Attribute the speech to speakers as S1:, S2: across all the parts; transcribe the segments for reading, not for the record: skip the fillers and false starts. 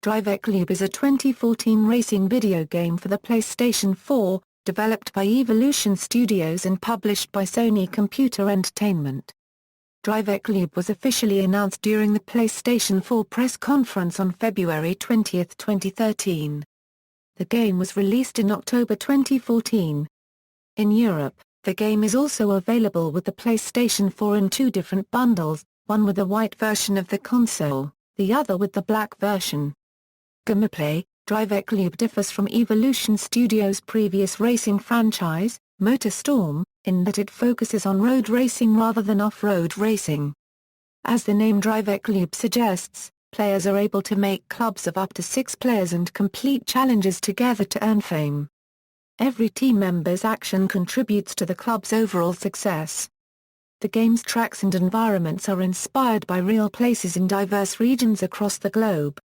S1: Driveclub is a 2014 racing video game for the PlayStation 4, developed by Evolution Studios and published by Sony Computer Entertainment. Driveclub was officially announced during the PlayStation 4 press conference on February 20, 2013. The game was released in October 2014. In Europe, the game is also available with the PlayStation 4 in two different bundles, one with the white version of the console, the other with the black version. Gameplay: Driveclub differs from Evolution Studios' previous racing franchise, MotorStorm, in that it focuses on road racing rather than off-road racing. As the name Driveclub suggests, players are able to make clubs of up to 6 players and complete challenges together to earn fame. Every team member's action contributes to the club's overall success. The game's tracks and environments are inspired by real places in diverse regions across the globe.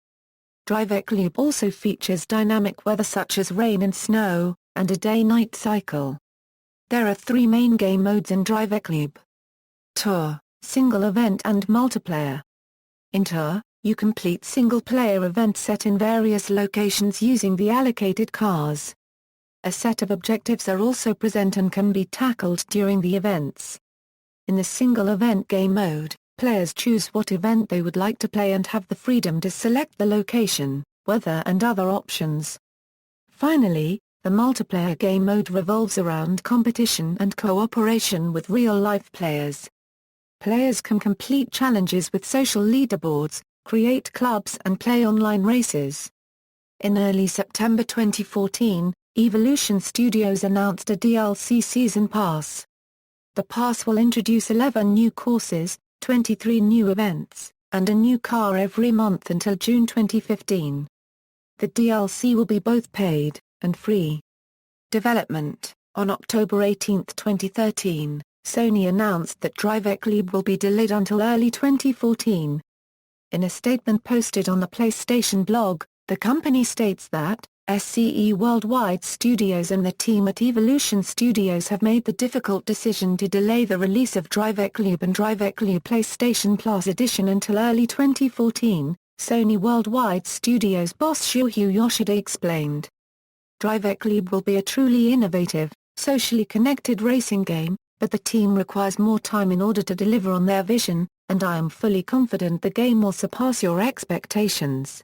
S1: Driveclub also features dynamic weather such as rain and snow, and a day-night cycle. There are 3 main game modes in Driveclub: Tour, Single Event and Multiplayer. In Tour, you complete single-player events set in various locations using the allocated cars. A set of objectives are also present and can be tackled during the events. In the Single Event game mode, players choose what event they would like to play and have the freedom to select the location, weather and other options. Finally, the multiplayer game mode revolves around competition and cooperation with real-life players. Players can complete challenges with social leaderboards, create clubs and play online races. In early September 2014, Evolution Studios announced a DLC Season Pass. The pass will introduce 11 new courses, 23 new events, and a new car every month until June 2015. The DLC will be both paid and free. Development: On October 18, 2013, Sony announced that Driveclub will be delayed until early 2014. In a statement posted on the PlayStation blog, the company states that SCE Worldwide Studios and the team at Evolution Studios have made the difficult decision to delay the release of Driveclub and Driveclub PlayStation Plus Edition until early 2014, Sony Worldwide Studios boss Shuhei Yoshida explained. Driveclub will be a truly innovative, socially connected racing game, but the team requires more time in order to deliver on their vision, and I am fully confident the game will surpass your expectations.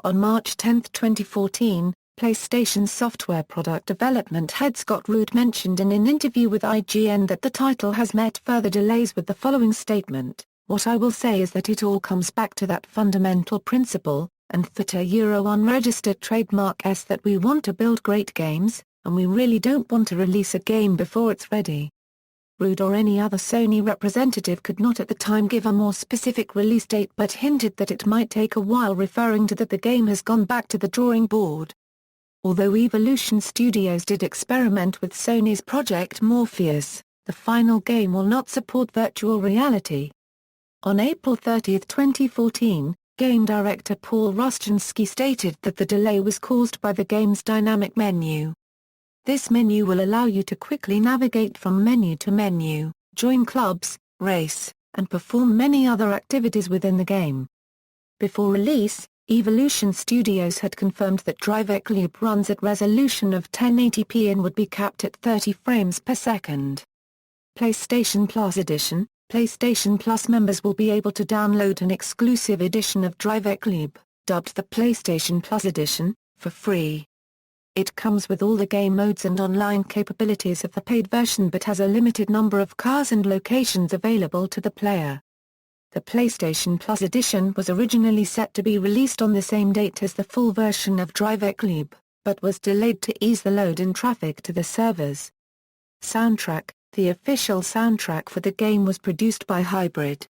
S1: On March 10, 2014, PlayStation software product development head Scott Root mentioned in an interview with IGN that the title has met further delays with the following statement: "What I will say is that it all comes back to that fundamental principle, and that unregistered trademark is that we want to build great games, and we really don't want to release a game before it's ready." Root or any other Sony representative could not at the time give a more specific release date but hinted that it might take a while, referring to that the game has gone back to the drawing board. Although Evolution Studios did experiment with Sony's Project Morpheus, the final game will not support virtual reality. On April 30, 2014, game director Paul Rustinsky stated that the delay was caused by the game's dynamic menu. This menu will allow you to quickly navigate from menu to menu, join clubs, race, and perform many other activities within the game. Before release, Evolution Studios had confirmed that Driveclub runs at resolution of 1080p and would be capped at 30 frames per second. PlayStation Plus Edition: PlayStation Plus members will be able to download an exclusive edition of Driveclub, dubbed the PlayStation Plus Edition, for free. It comes with all the game modes and online capabilities of the paid version but has a limited number of cars and locations available to the player. The PlayStation Plus Edition was originally set to be released on the same date as the full version of Driveclub, but was delayed to ease the load in traffic to the servers. Soundtrack: The official soundtrack for the game was produced by Hybrid.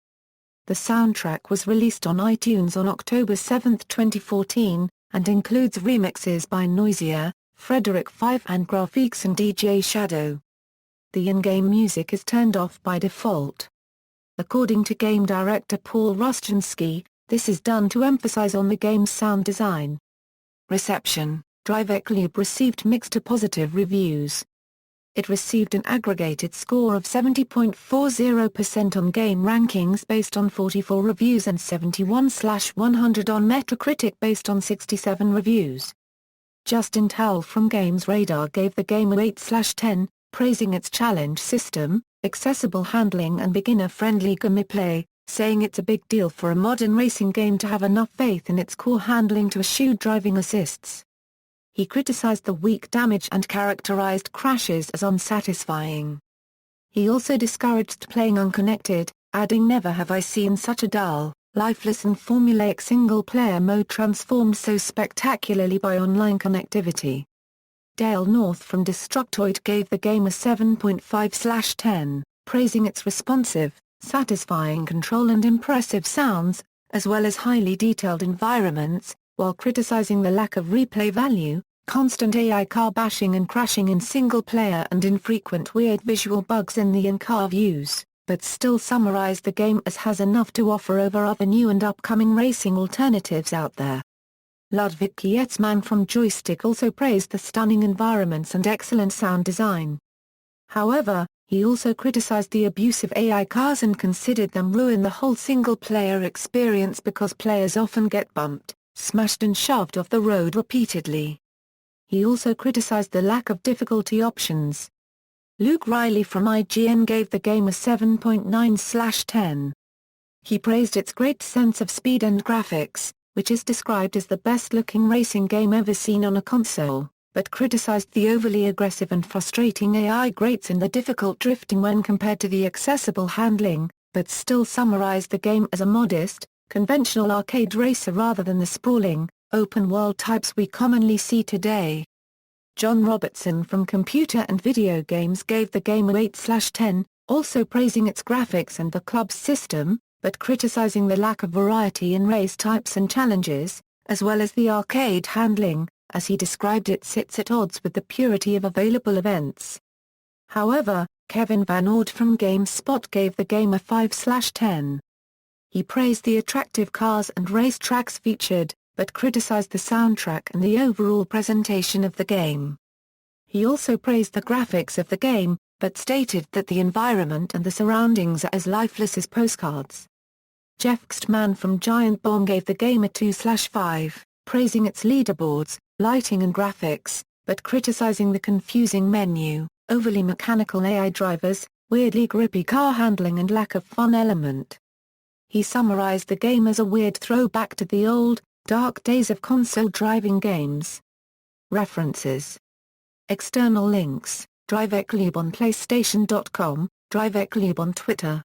S1: The soundtrack was released on iTunes on October 7, 2014, and includes remixes by Noisia, Frederick 5 and Graphics and DJ Shadow. The in-game music is turned off by default. According to game director Paul Rustinsky, this is done to emphasize on the game's sound design. Reception: Driveclub received mixed to positive reviews. It received an aggregated score of 70.40% on game rankings based on 44 reviews and 71/100 on Metacritic based on 67 reviews. Justin Towle from Games Radar gave the game a 8/10, praising its challenge system, accessible handling and beginner-friendly gameplay, saying it's a big deal for a modern racing game to have enough faith in its core handling to eschew driving assists. He criticized the weak damage and characterized crashes as unsatisfying. He also discouraged playing unconnected, adding, "Never have I seen such a dull, lifeless and formulaic single-player mode transformed so spectacularly by online connectivity." Dale North from Destructoid gave the game a 7.5/10, praising its responsive, satisfying control and impressive sounds, as well as highly detailed environments, while criticizing the lack of replay value, constant AI car bashing and crashing in single-player and infrequent weird visual bugs in the in-car views, but still summarized the game as has enough to offer over other new and upcoming racing alternatives out there. Ludwig Kietzmann from Joystick also praised the stunning environments and excellent sound design. However, he also criticized the abuse of AI cars and considered them ruin the whole single-player experience because players often get bumped, smashed and shoved off the road repeatedly. He also criticized the lack of difficulty options. Luke Riley from IGN gave the game a 7.9/10. He praised its great sense of speed and graphics, which is described as the best-looking racing game ever seen on a console, but criticized the overly aggressive and frustrating AI grates and the difficult drifting when compared to the accessible handling, but still summarized the game as a modest, conventional arcade racer rather than the sprawling, open-world types we commonly see today. John Robertson from Computer and Video Games gave the game a 8/10, also praising its graphics and the club's system, but criticizing the lack of variety in race types and challenges, as well as the arcade handling, as he described it sits at odds with the purity of available events. However, Kevin Van Ord from GameSpot gave the game a 5/10. He praised the attractive cars and racetracks featured, but criticized the soundtrack and the overall presentation of the game. He also praised the graphics of the game, but stated that the environment and the surroundings are as lifeless as postcards. Jeff Kstman from Giant Bomb gave the game a 2/5, praising its leaderboards, lighting and graphics, but criticizing the confusing menu, overly mechanical AI drivers, weirdly grippy car handling and lack of fun element. He summarized the game as a weird throwback to the old, dark days of console driving games. References. External links: Driveclub on PlayStation.com, Driveclub on Twitter.